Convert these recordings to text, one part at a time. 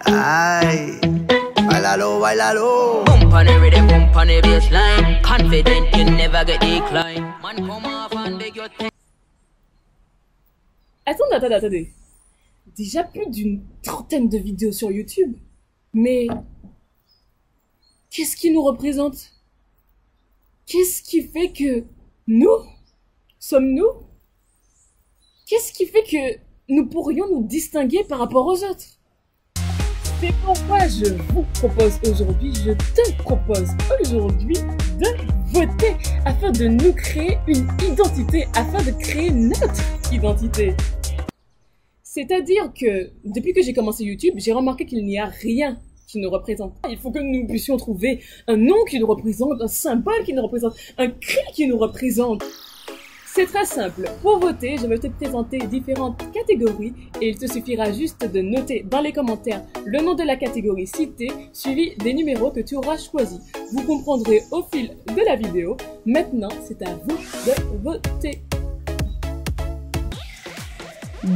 Ay, bailalo, bailalo. Bump on the rhythm, bump on the bassline. Confident you never get decline. Man, come off and beg your thing. Attendez. Déjà plus d'une trentaine de vidéos sur YouTube. Mais qu'est-ce qui nous représente? Qu'est-ce qui fait que nous sommes-nous? Qu'est-ce qui fait que nous pourrions nous distinguer par rapport aux autres? C'est pourquoi je vous propose aujourd'hui, je te propose aujourd'hui de voter afin de nous créer une identité, afin de créer notre identité. C'est-à-dire que depuis que j'ai commencé YouTube, j'ai remarqué qu'il n'y a rien qui nous représente. Il faut que nous puissions trouver un nom qui nous représente, un symbole qui nous représente, un cri qui nous représente. C'est très simple. Pour voter, je vais te présenter différentes catégories et il te suffira juste de noter dans les commentaires le nom de la catégorie citée, suivi des numéros que tu auras choisis. Vous comprendrez au fil de la vidéo. Maintenant, c'est à vous de voter.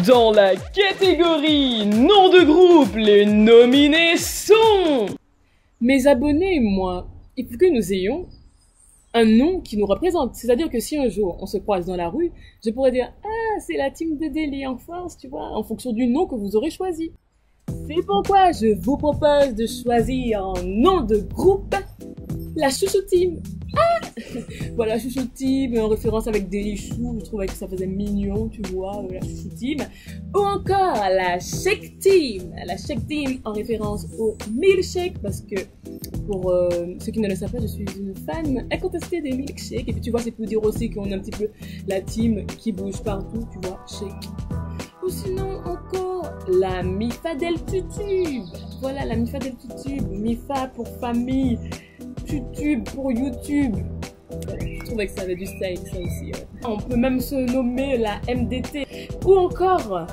Dans la catégorie nom de groupe, les nominés sont... Mes abonnés et moi, il faut que nous ayons un nom qui nous représente. C'est-à-dire que si un jour on se croise dans la rue, je pourrais dire « Ah, c'est la team de Deli en force, tu vois », en fonction du nom que vous aurez choisi. C'est pourquoi je vous propose de choisir en nom de groupe la Chouchou Team. Ah voilà, Chouchou Team, en référence avec Deli Chou, je trouvais que ça faisait mignon, tu vois, la Chouchou Team. Ou encore la Shake Team. La Shake Team en référence au milkshake, parce que pour ceux qui ne le savent pas, je suis une fan incontestée des milkshakes. Et puis tu vois, c'est pour dire aussi qu'on a un petit peu la team qui bouge partout, tu vois, shake. Ou sinon encore la Mifa del Tutube. Voilà, la Mifa del Tutube. Mifa pour famille, Tutube pour YouTube. Je trouvais que ça avait du style, ça aussi. On peut même se nommer la MDT. Ou encore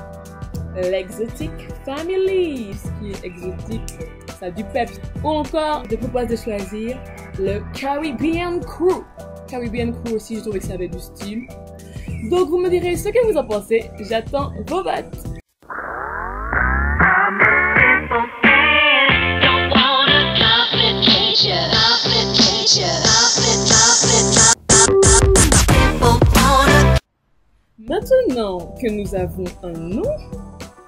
l'Exotic Family, ce qui est exotique, ça a du peps. Ou encore, je propose de choisir le Caribbean Crew. Caribbean Crew aussi, je trouvais que ça avait du style. Donc vous me direz ce que vous en pensez, j'attends vos votes. Maintenant que nous avons un nom,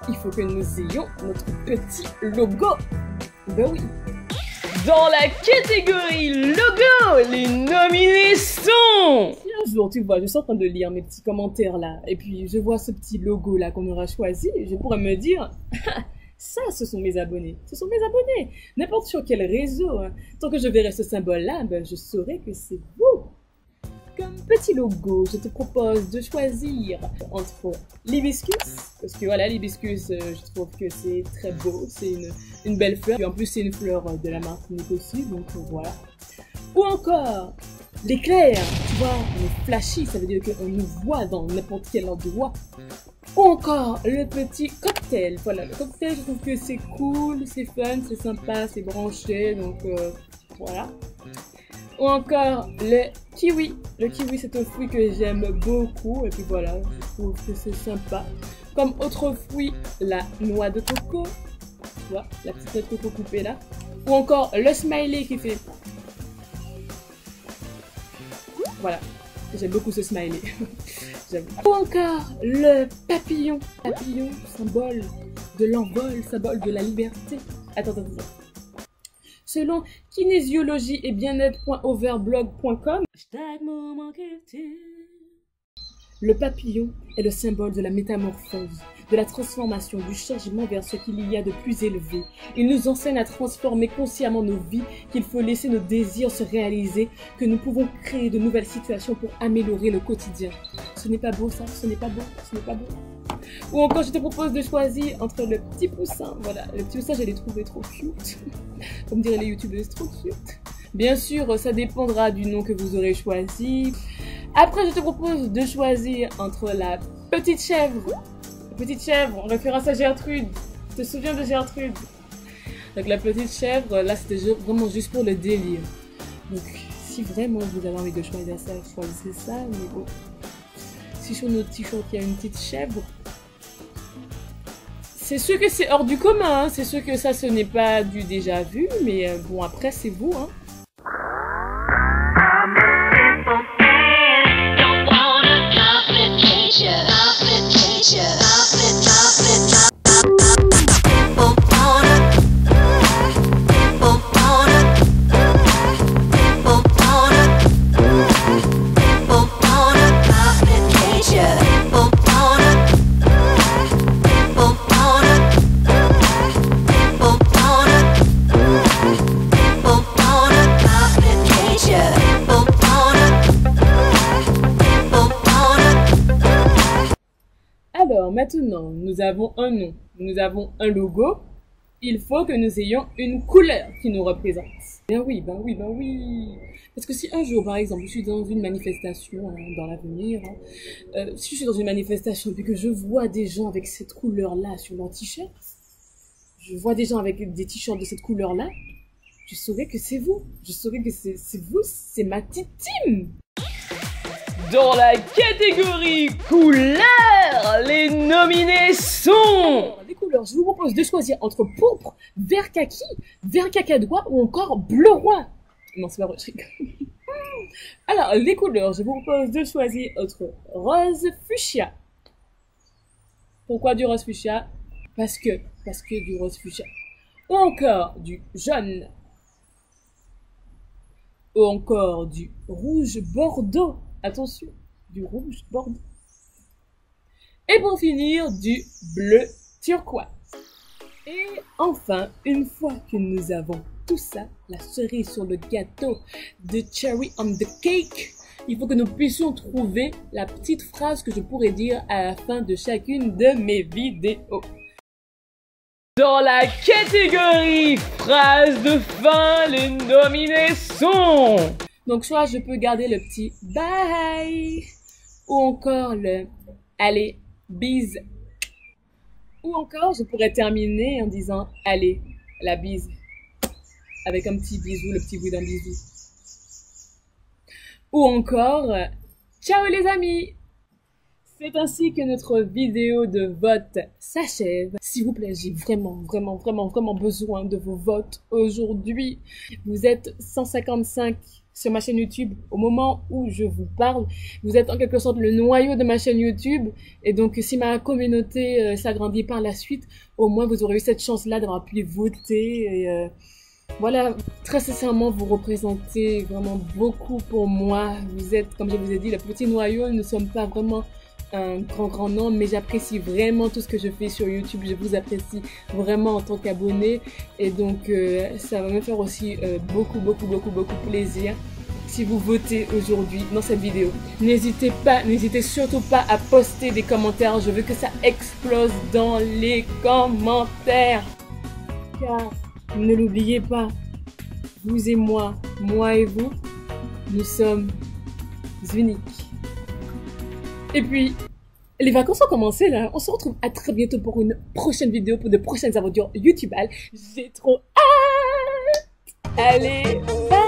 il faut que nous ayons notre petit logo. Ben oui. Dans la catégorie logo, les nominés sont... Si un jour, tu vois, je suis en train de lire mes petits commentaires là, et puis je vois ce petit logo là qu'on aura choisi, je pourrais me dire, ça, ce sont mes abonnés. Ce sont mes abonnés. N'importe sur quel réseau. Hein. Tant que je verrai ce symbole là, ben, je saurai que c'est vous. Comme petit logo, je te propose de choisir entre l'hibiscus, parce que voilà, l'hibiscus, je trouve que c'est très beau, c'est une belle fleur, et en plus c'est une fleur de la Martinique aussi, donc voilà. Ou encore l'éclair, tu vois, on est flashy, ça veut dire qu'on nous voit dans n'importe quel endroit. Ou encore le petit cocktail, voilà, le cocktail, je trouve que c'est cool, c'est fun, c'est sympa, c'est branché, donc voilà. Ou encore le kiwi. Le kiwi, c'est un fruit que j'aime beaucoup. Et puis voilà, je trouve que c'est sympa. Comme autre fruit, la noix de coco. Tu vois, la petite noix de coco coupée là. Ou encore le smiley qui fait... Voilà, j'aime beaucoup ce smiley. Ou encore le papillon. Papillon, symbole de l'envol, symbole de la liberté. Attends. Selon kinésiologie et bien-être.overblog.com, le papillon est le symbole de la métamorphose, de la transformation, du changement vers ce qu'il y a de plus élevé. Il nous enseigne à transformer consciemment nos vies, qu'il faut laisser nos désirs se réaliser, que nous pouvons créer de nouvelles situations pour améliorer le quotidien. Ce n'est pas beau ça, ce n'est pas beau, ce n'est pas beau. Ou encore, je te propose de choisir entre le petit poussin. Voilà, le petit poussin, je l'ai trouvé trop cute. Comme diraient les youtubeuses, trop cute. Bien sûr, ça dépendra du nom que vous aurez choisi. Après, je te propose de choisir entre la petite chèvre. La petite chèvre, en référence à Gertrude. Tu te souviens de Gertrude? Donc la petite chèvre, là, c'était vraiment juste pour le délire. Donc, si vraiment vous avez envie de choisir ça, choisissez ça. Mais bon, si sur notre t-shirt, il y a une petite chèvre, c'est sûr que c'est hors du commun, hein. C'est sûr que ça, ce n'est pas du déjà vu, mais bon, après, c'est vous, hein. Alors maintenant, nous avons un nom, nous avons un logo, il faut que nous ayons une couleur qui nous représente. Ben oui. Parce que si un jour, par exemple, je suis dans une manifestation dans l'avenir, si je suis dans une manifestation et que je vois des gens avec cette couleur-là sur leur t-shirt, je vois des gens avec des t-shirts de cette couleur-là, je saurais que c'est vous. Je saurais que c'est vous, c'est ma petite team. Dans la catégorie couleurs, les nominés sont... Les couleurs, je vous propose de choisir entre pourpre, vert kaki, vert cacadois ou encore bleu roi. Non, c'est pas vrai, je rigole. Alors, les couleurs, je vous propose de choisir entre rose fuchsia. Pourquoi du rose fuchsia? Parce que du rose fuchsia. Ou encore du jaune. Ou encore du rouge bordeaux. Attention, du rouge bordeaux. Et pour finir, du bleu turquoise. Et enfin, une fois que nous avons tout ça, la cerise sur le gâteau, the cherry on the cake, il faut que nous puissions trouver la petite phrase que je pourrais dire à la fin de chacune de mes vidéos. Dans la catégorie phrase de fin, les nominés sont... Donc soit je peux garder le petit bye, ou encore le allez, bise. Ou encore je pourrais terminer en disant allez, la bise. Avec un petit bisou, le petit bruit d'un bisou. Ou encore ciao les amis. C'est ainsi que notre vidéo de vote s'achève. S'il vous plaît, j'ai vraiment besoin de vos votes aujourd'hui. Vous êtes 155 sur ma chaîne YouTube au moment où je vous parle. Vous êtes en quelque sorte le noyau de ma chaîne YouTube. Et donc, si ma communauté s'agrandit par la suite, au moins vous aurez eu cette chance-là d'avoir pu voter. Et voilà, très sincèrement, vous représentez vraiment beaucoup pour moi. Vous êtes, comme je vous ai dit, le petit noyau. Nous ne sommes pas vraiment un grand nombre, mais j'apprécie vraiment tout ce que je fais sur YouTube. Je vous apprécie vraiment en tant qu'abonné, et donc ça va me faire aussi beaucoup plaisir si vous votez aujourd'hui dans cette vidéo. N'hésitez surtout pas à poster des commentaires. Je veux que ça explose dans les commentaires, car ne l'oubliez pas, vous et moi et vous, nous sommes uniques. Et puis, les vacances ont commencé là. On se retrouve à très bientôt pour une prochaine vidéo, pour de prochaines aventures YouTube. J'ai trop hâte. Allez, bye.